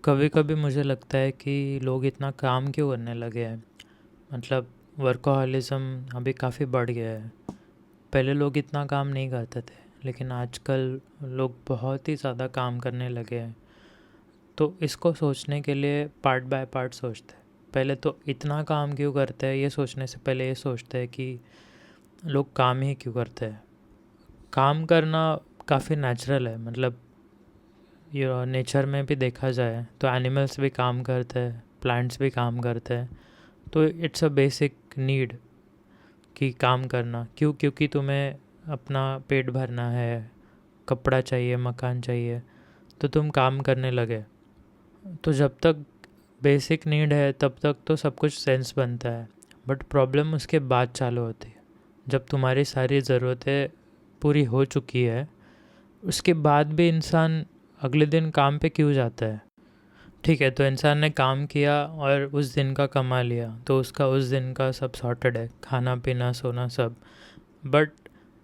कभी कभी मुझे लगता है कि लोग इतना काम क्यों करने लगे हैं। मतलब वर्कोहॉलिज़म अभी काफ़ी बढ़ गया है। पहले लोग इतना काम नहीं करते थे, लेकिन आजकल लोग बहुत ही ज़्यादा काम करने लगे हैं। तो इसको सोचने के लिए पार्ट बाय पार्ट सोचते हैं। पहले तो इतना काम क्यों करते हैं, ये सोचने से पहले ये सोचते हैं कि लोग काम ही क्यों करते हैं। काम करना काफ़ी नेचुरल है। मतलब ये नेचर में भी देखा जाए तो एनिमल्स भी काम करते हैं, प्लांट्स भी काम करते हैं। तो इट्स अ बेसिक नीड कि काम करना क्यों, क्योंकि तुम्हें अपना पेट भरना है, कपड़ा चाहिए, मकान चाहिए, तो तुम काम करने लगे। तो जब तक बेसिक नीड है तब तक तो सब कुछ सेंस बनता है। बट प्रॉब्लम उसके बाद चालू होती है, जब तुम्हारी सारी ज़रूरतें पूरी हो चुकी है। उसके बाद भी इंसान अगले दिन काम पे क्यों जाता है। ठीक है, तो इंसान ने काम किया और उस दिन का कमा लिया, तो उसका उस दिन का सब सॉर्टेड है, खाना पीना सोना सब। बट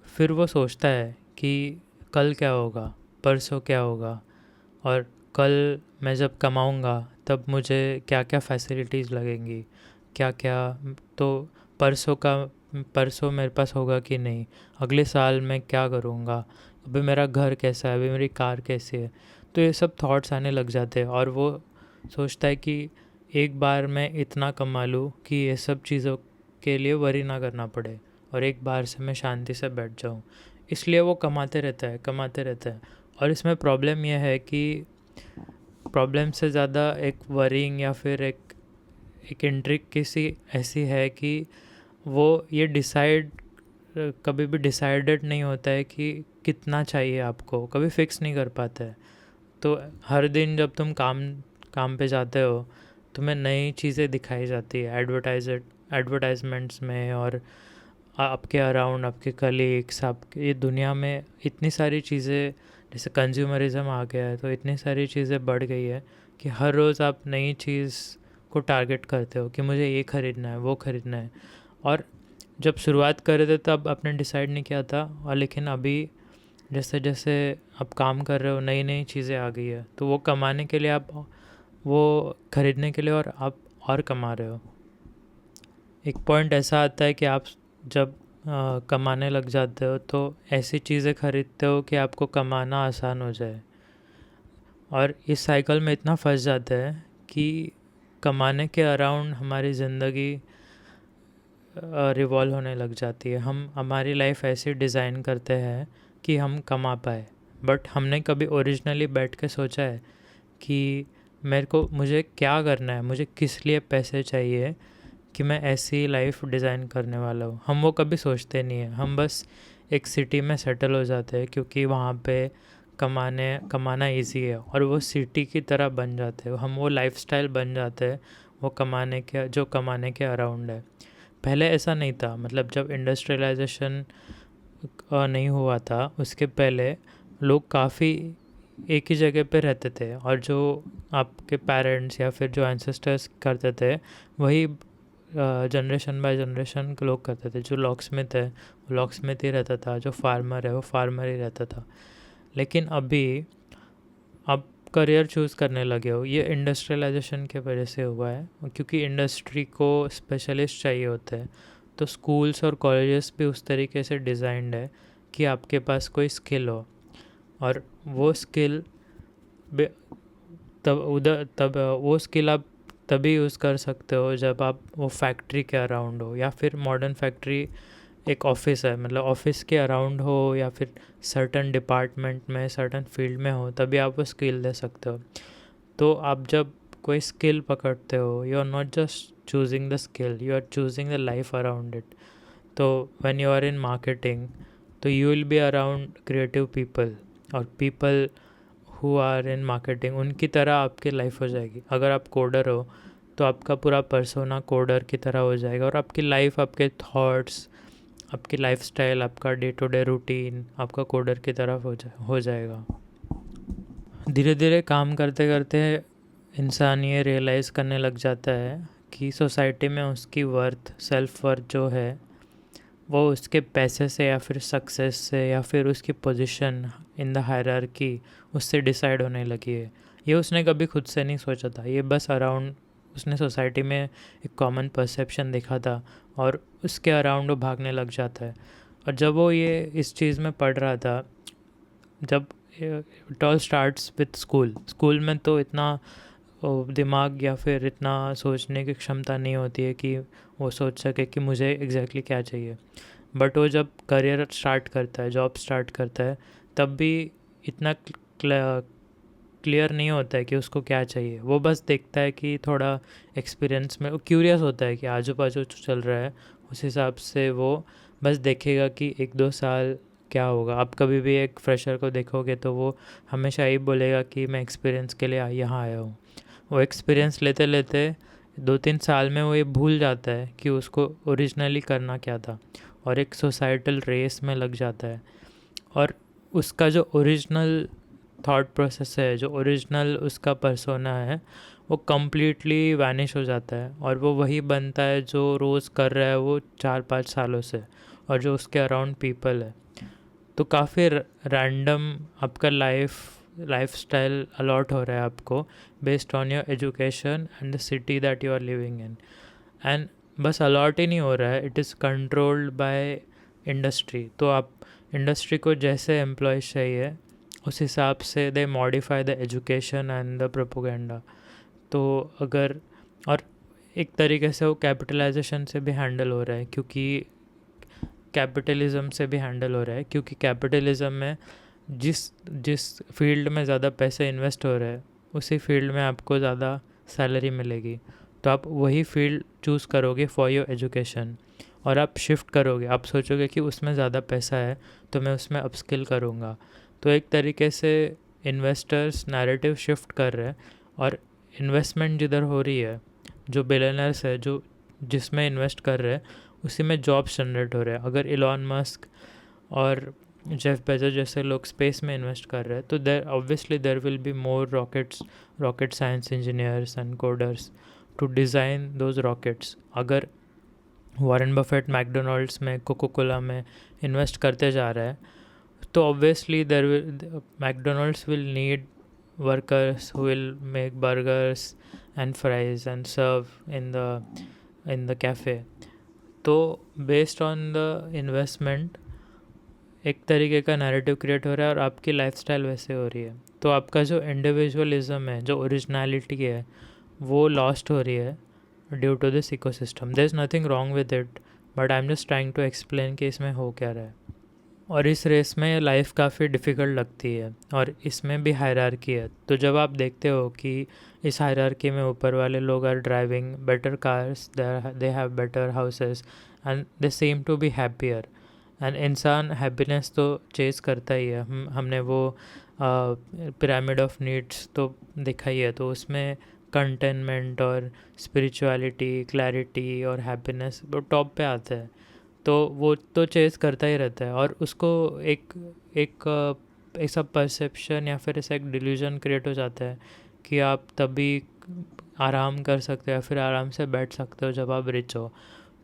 फिर वो सोचता है कि कल क्या होगा, परसों क्या होगा, और कल मैं जब कमाऊंगा तब मुझे क्या क्या फैसिलिटीज़ लगेंगी, क्या क्या। तो परसों का परसों मेरे पास होगा कि नहीं, अगले साल मैं क्या करूँगा, अभी मेरा घर कैसा है, अभी मेरी कार कैसी है। तो ये सब थॉट्स आने लग जाते हैं और वो सोचता है कि एक बार मैं इतना कमा लूँ कि ये सब चीज़ों के लिए वरी ना करना पड़े, और एक बार से मैं शांति से बैठ जाऊँ। इसलिए वो कमाते रहता है, कमाते रहता है। और इसमें प्रॉब्लम यह है कि प्रॉब्लम से ज़्यादा एक वरीइंग या फिर एक इंट्रिक किसी ऐसी है कि वो ये डिसाइड कभी भी डिसाइडेड नहीं होता है कि कितना चाहिए आपको, कभी फिक्स नहीं कर पाता है। तो हर दिन जब तुम काम काम पे जाते हो, तुम्हें नई चीज़ें दिखाई जाती है एडवर्टाइजमेंट्स में, और आपके अराउंड आपके कलीग्स, आपके ये दुनिया में इतनी सारी चीज़ें, जैसे कंज्यूमरिज्म आ गया है, तो इतनी सारी चीज़ें बढ़ गई है कि हर रोज़ आप नई चीज़ को टारगेट करते हो कि मुझे ये ख़रीदना है, वो ख़रीदना है। और जब शुरुआत कर रहे थे तब आपने डिसाइड नहीं किया था, और लेकिन अभी जैसे जैसे आप काम कर रहे हो, नई नई चीज़ें आ गई है, तो वो कमाने के लिए आप वो ख़रीदने के लिए और आप और कमा रहे हो। एक पॉइंट ऐसा आता है कि आप जब कमाने लग जाते हो तो ऐसी चीज़ें खरीदते हो कि आपको कमाना आसान हो जाए, और इस साइकिल में इतना फंस जाते हैं कि कमाने के अराउंड हमारी ज़िंदगी रिवॉल्व होने लग जाती है। हम हमारी लाइफ ऐसे डिज़ाइन करते हैं कि हम कमा पाए, बट हमने कभी ओरिजिनली बैठ के सोचा है कि मुझे क्या करना है, मुझे किस लिए पैसे चाहिए, कि मैं ऐसी लाइफ डिज़ाइन करने वाला हूँ। हम वो कभी सोचते नहीं हैं। हम बस एक सिटी में सेटल हो जाते हैं क्योंकि वहाँ पे कमाना इजी है, और वो सिटी की तरह बन जाते हैं, हम वो लाइफस्टाइल बन जाते हैं, वो कमाने के अराउंड है। पहले ऐसा नहीं था। मतलब जब इंडस्ट्रियलाइजेशन नहीं हुआ था, उसके पहले लोग काफ़ी एक ही जगह पे रहते थे, और जो आपके पेरेंट्स या फिर जो एंसेस्टर्स करते थे वही जनरेशन बाय जनरेशन के लोग करते थे। जो लॉक स्मिथ है वो लॉक स्मिथ ही रहता था, जो फार्मर है वो फार्मर ही रहता था। लेकिन अभी आप करियर चूज़ करने लगे हो, ये इंडस्ट्रियलाइजेशन के वजह से हुआ है, क्योंकि इंडस्ट्री को स्पेशलिस्ट चाहिए होते हैं। तो स्कूल्स और कॉलेजेस भी उस तरीके से डिज़ाइंड है कि आपके पास कोई स्किल हो, और वो स्किल तब वो स्किल आप तभी यूज़ कर सकते हो जब आप वो फैक्ट्री के अराउंड हो, या फिर मॉडर्न फैक्ट्री एक ऑफिस है, मतलब ऑफिस के अराउंड हो, या फिर सर्टन डिपार्टमेंट में सर्टन फील्ड में हो, तभी आप वो स्किल दे सकते हो। तो आप जब कोई स्किल पकड़ते हो, you are not just choosing the skill, you are choosing the life around it. तो when you are in marketing, तो you will be around creative people, और people who are in marketing, उनकी तरह आपकी life हो जाएगी। अगर आप कोडर हो तो आपका पूरा पर्सोना कोडर की तरह हो जाएगा, और आपकी लाइफ, आपके थॉट्स, आपकी लाइफस्टाइल, आपका डे टू डे रूटीन आपका कोडर की तरफ हो जाएगा। धीरे धीरे काम करते करते इंसान ये रियलाइज़ करने लग जाता है कि सोसाइटी में उसकी सेल्फ वर्थ जो है, वो उसके पैसे से या फिर सक्सेस से या फिर उसकी पोजीशन इन द हायरार्की उससे डिसाइड होने लगी है। ये उसने कभी खुद से नहीं सोचा था, ये बस अराउंड उसने सोसाइटी में एक कॉमन परसेप्शन देखा था और उसके अराउंड वो भागने लग जाता है। और जब वो ये इस चीज़ में पढ़ रहा था, जब it all starts with school में तो इतना दिमाग या फिर इतना सोचने की क्षमता नहीं होती है कि वो सोच सके कि मुझे एग्जैक्टली क्या चाहिए। बट वो जब करियर स्टार्ट करता है, जॉब स्टार्ट करता है, तब भी इतना क्लियर नहीं होता है कि उसको क्या चाहिए। वो बस देखता है कि थोड़ा एक्सपीरियंस में वो क्यूरियस होता है कि आजू बाजू जो चल रहा है उस हिसाब से वो बस देखेगा कि 1-2 साल क्या होगा। आप कभी भी एक फ्रेशर को देखोगे तो वो हमेशा ही बोलेगा कि मैं एक्सपीरियंस के लिए यहाँ आया हूँ। वो एक्सपीरियंस लेते लेते 2-3 साल में वो ये भूल जाता है कि उसको ओरिजिनली करना क्या था और एक सोसाइटल रेस में लग जाता है। और उसका जो ओरिजिनल थॉट प्रोसेस है, जो ओरिजिनल उसका पर्सोना है, वो कम्प्लीटली वैनिश हो जाता है और वो वही बनता है जो रोज़ कर रहा है वो 4-5 सालों से, और जो उसके अराउंड पीपल है। तो काफ़ी रैंडम आपका लाइफ स्टाइल अलॉट हो रहा है आपको based on your education and the city that you are living in. And बस अलॉट ही नहीं हो रहा है, it is controlled by industry. तो आप इंडस्ट्री को जैसे एम्प्लॉयज़ चाहिए उस हिसाब से they modify the education and the propaganda. तो अगर और एक तरीके से वो कैपिटलाइजेशन से भी हैंडल हो रहा है, क्योंकि कैपिटलिज्म से भी हैंडल हो रहा है क्योंकि कैपिटलिज्म में जिस जिस फील्ड में ज़्यादा पैसे इन्वेस्ट हो रहे हैं उसी फील्ड में आपको ज़्यादा सैलरी मिलेगी। तो आप वही फील्ड चूज़ करोगे फॉर योर एजुकेशन और आप शिफ्ट करोगे। आप सोचोगे कि उसमें ज़्यादा पैसा है तो मैं उसमें अपस्किल करूँगा। तो एक तरीके से इन्वेस्टर्स नैरेटिव शिफ्ट कर रहे हैं और इन्वेस्टमेंट जिधर हो रही है, जो बिलियनर्स है जो जिसमें इन्वेस्ट कर रहे हैं उसी में जॉब्स जनरेट हो रहे हैं। अगर इलॉन मस्क और जेफ बेजोस जैसे लोग स्पेस में इन्वेस्ट कर रहे हैं तो there will be more rocket science engineers and coders to design those rockets. अगर वॉरेन बफेट मैकडोनल्ड्स में, कोको कोला में इन्वेस्ट करते जा रहा है तो obviously McDonald's will need workers who will make burgers and fries and serve in the cafe. तो based on the investment एक तरीके का नैरेटिव क्रिएट हो रहा है और आपकी लाइफस्टाइल वैसे हो रही है। तो आपका जो इंडिविजुअलिज्म है, जो ओरिजिनलिटी है, वो लॉस्ट हो रही है due to this ecosystem. There is nothing wrong with it, but I am just trying to explain कि इसमें हो क्या रहा है। और इस रेस में लाइफ काफ़ी डिफ़िकल्ट लगती है और इसमें भी हायरार्की है। तो जब आप देखते हो कि इस हायरार्की में ऊपर वाले लोग are driving better cars, they have better houses and they seem to be happier. And इंसान हैप्पीनेस तो चेज़ करता ही है। हमने वो पिरामिड ऑफ नीड्स तो देखा ही है, तो उसमें कंटेनमेंट और स्पिरिचुअलिटी, क्लैरिटी और हैप्पीनेस वो टॉप पे आता है। तो वो तो चेज़ करता ही रहता है और उसको एक एक ऐसा परसेप्शन या फिर ऐसा एक डिल्यूजन क्रिएट हो जाता है कि आप तभी आराम कर सकते हो या फिर आराम से बैठ सकते हो जब आप रिच हो।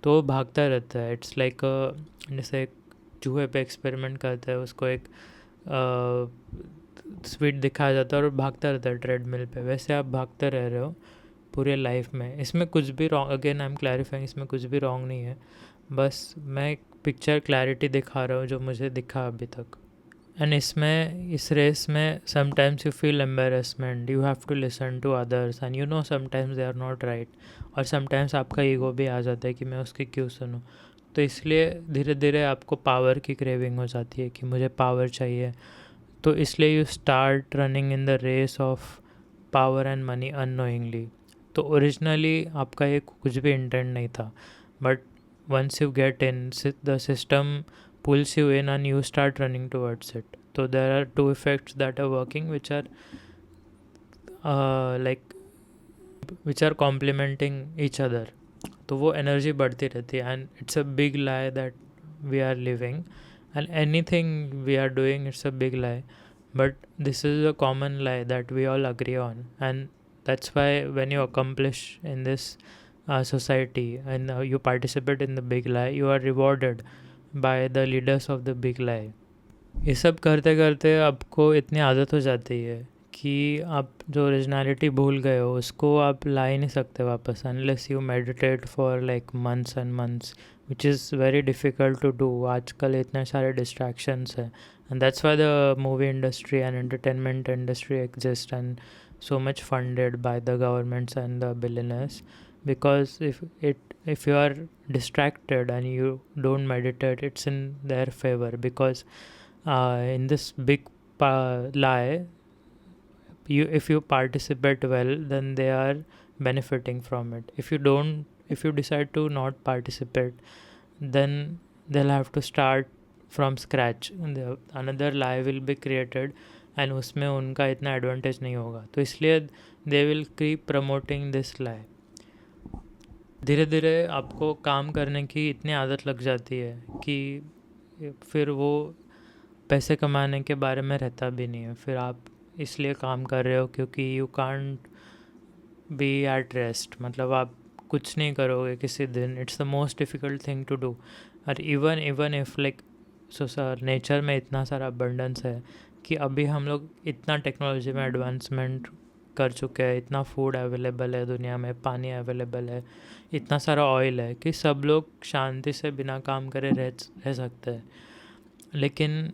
तो वो भागता रहता है। इट्स लाइक जैसे एक चूहे पे एक्सपेरिमेंट करता है, उसको एक स्वीट दिखाया जाता है और भागता रहता है ट्रेडमिल पे। वैसे आप भागते रह रहे हो पूरे लाइफ में। इसमें कुछ भी wrong, again I am clarifying, इसमें कुछ भी रॉन्ग नहीं है, बस मैं एक पिक्चर क्लैरिटी दिखा रहा हूँ जो मुझे दिखा अभी तक। एंड इस रेस में sometimes you feel embarrassment, you have to listen to others and you know sometimes they are not right. और समटाइम्स आपका ईगो भी आ जाता है कि मैं उसकी क्यों सुनूं। तो इसलिए धीरे धीरे आपको पावर की क्रेविंग हो जाती है कि मुझे पावर चाहिए। तो इसलिए you start running in the race of power and money unknowingly. तो ओरिजिनली आपका ये कुछ भी इंटेंट नहीं था, but once you get in, the system pulls you in and you start running towards it. So there are two effects that are working which are complementing each other. तो वो energy बढ़ती रहती है and it's a big lie that we are living and anything we are doing it's a big lie, but this is a common lie that we all agree on. And that's why when you accomplish in this society and you participate in the big lie, you are rewarded by the leaders of the big lie. ये सब करते करते आपको इतनी आदत हो जाती है कि आप जो ओरिजिनलिटी भूल गए हो उसको आप ला ही नहीं सकते वापस unless you meditate for like months and months, which is very difficult to do. आजकल इतने सारे डिस्ट्रैक्शंस हैं, and that's why the movie industry and entertainment industry exist and so much funded by the governments and the billionaires, because if you are distracted and you don't meditate, it's in their favor, because in this big lie, if you participate well, then they are benefiting from it. If you decide to not participate, then they'll have to start from scratch, another lie will be created, and उसमें उनका इतना advantage नहीं होगा, तो इसलिए they will keep promoting this लाई। धीरे धीरे आपको काम करने की इतनी आदत लग जाती है कि फिर वो पैसे कमाने के बारे में रहता भी नहीं है। फिर आप इसलिए काम कर रहे हो क्योंकि you can't be at rest, मतलब आप कुछ नहीं करोगे किसी दिन। It's the most difficult thing to do. और इवन इफ़ लाइक नेचर में इतना सारा अबंडेंस है कि अभी हम लोग इतना टेक्नोलॉजी में एडवांसमेंट कर चुके हैं, इतना फूड अवेलेबल है दुनिया में, पानी अवेलेबल है, इतना सारा ऑयल है कि सब लोग शांति से बिना काम करे रह सकते हैं। लेकिन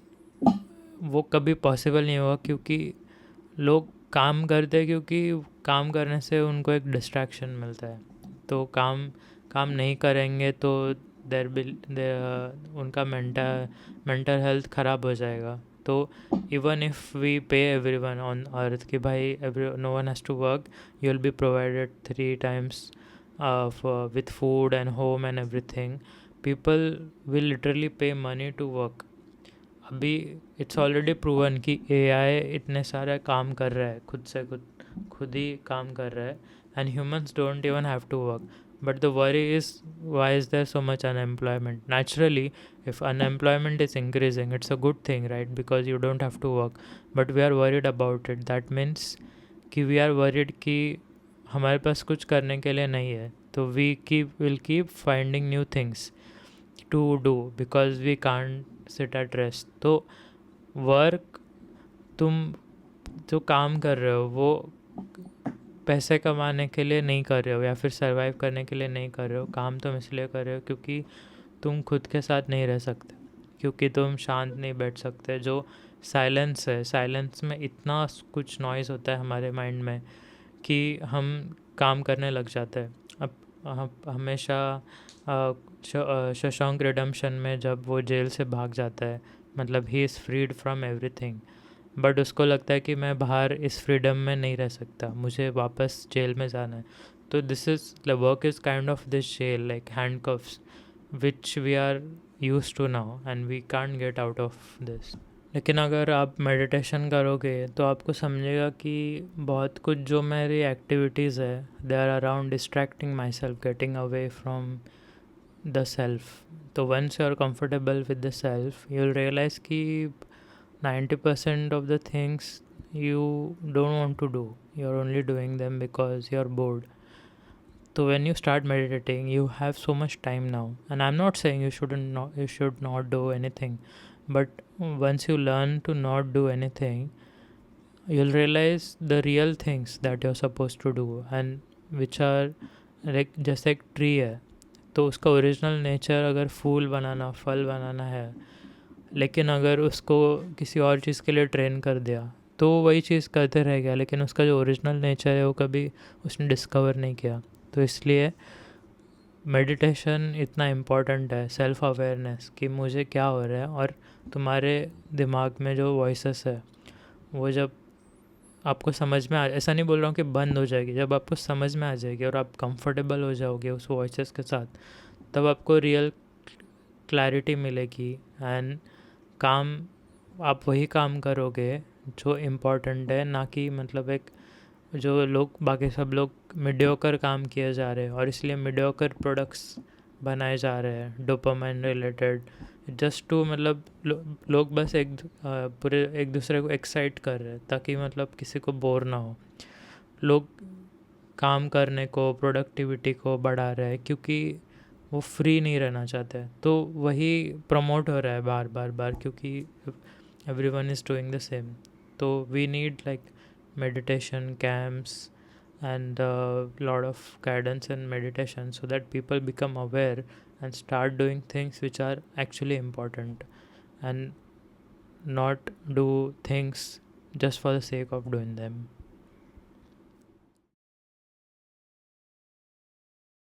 वो कभी पॉसिबल नहीं होगा क्योंकि लोग काम करते हैं, क्योंकि काम करने से उनको एक डिस्ट्रैक्शन मिलता है। तो काम नहीं करेंगे तो उनका मेंटल हेल्थ ख़राब हो जाएगा। तो even if we pay everyone on earth कि भाई no one has to work, you will be provided 3 times with food and home and everything, people will literally pay money to work। अभी it's already proven कि AI इतने सारे काम कर रहा है, खुद ही काम कर रहा है, and humans don't even have to work. But the worry is, why is there so much unemployment? Naturally, if unemployment is increasing, it's a good thing, right? Because you don't have to work. But we are worried about it. That means कि we are worried कि हमारे पास कुछ करने के लिए नहीं है, तो we'll keep finding new things to do because we can't sit at rest। तो वर्क, तुम जो काम कर रहे हो वो पैसे कमाने के लिए नहीं कर रहे हो या फिर सरवाइव करने के लिए नहीं कर रहे हो। काम तुम इसलिए कर रहे हो क्योंकि तुम खुद के साथ नहीं रह सकते, क्योंकि तुम शांत नहीं बैठ सकते। जो साइलेंस है, साइलेंस में इतना कुछ नॉइज़ होता है हमारे माइंड में कि हम काम करने लग जाते हैं। अब हमेशा शशांक रिडेम्पशन में जब वो जेल से भाग जाता है, मतलब he is freed from everything, but उसको लगता है कि मैं बाहर इस फ्रीडम में नहीं रह सकता, मुझे वापस जेल में जाना है। तो this is the work is kind of this jail, like handcuffs which we are used to now and we can't get out of this. लेकिन अगर आप मेडिटेशन करोगे तो आपको समझेगा कि बहुत कुछ जो मेरी एक्टिविटीज़ है, they are around distracting myself, getting away from the self. तो once you are comfortable with the self, you will realise कि 90% of the things you don't want to do, you're only doing them because you're bored. So when you start meditating, you have so much time now, and I'm not saying you should not do anything, but once you learn to not do anything, you'll realize the real things that you're supposed to do, and which are like जैसे एक tree है, तो उसका original nature अगर फूल बनाना, फल बनाना है, लेकिन अगर उसको किसी और चीज़ के लिए ट्रेन कर दिया तो वही चीज़ करते रह गया, लेकिन उसका जो ओरिजिनल नेचर है वो कभी उसने डिस्कवर नहीं किया। तो इसलिए मेडिटेशन इतना इम्पॉर्टेंट है, सेल्फ अवेयरनेस कि मुझे क्या हो रहा है। और तुम्हारे दिमाग में जो वॉइसेस है वो जब आपको समझ में ऐसा नहीं बोल रहा हूँ कि बंद हो जाएगी, जब आपको समझ में आ जाएगी और आप कंफर्टेबल हो जाओगे उस वॉइसेस के साथ, तब आपको रियल क्लैरिटी मिलेगी एंड काम, आप वही काम करोगे जो इम्पोर्टेंट है, ना कि मतलब एक जो लोग बाकी सब लोग मीडियोकर काम किए जा रहे हैं और इसलिए मीडियोकर प्रोडक्ट्स बनाए जा रहे हैं डोपामाइन रिलेटेड, जस्ट टू मतलब लोग बस पूरे एक दूसरे को एक्साइट कर रहे हैं ताकि मतलब किसी को बोर ना हो। लोग काम करने को, प्रोडक्टिविटी को बढ़ा रहे हैं क्योंकि वो फ्री नहीं रहना चाहते। तो वही प्रमोट हो रहा है बार बार क्योंकि everyone is doing the same. तो we need like meditation camps and a lot of guidance and meditation so that people become aware and start doing things which are actually important and not do things just for the sake of doing them.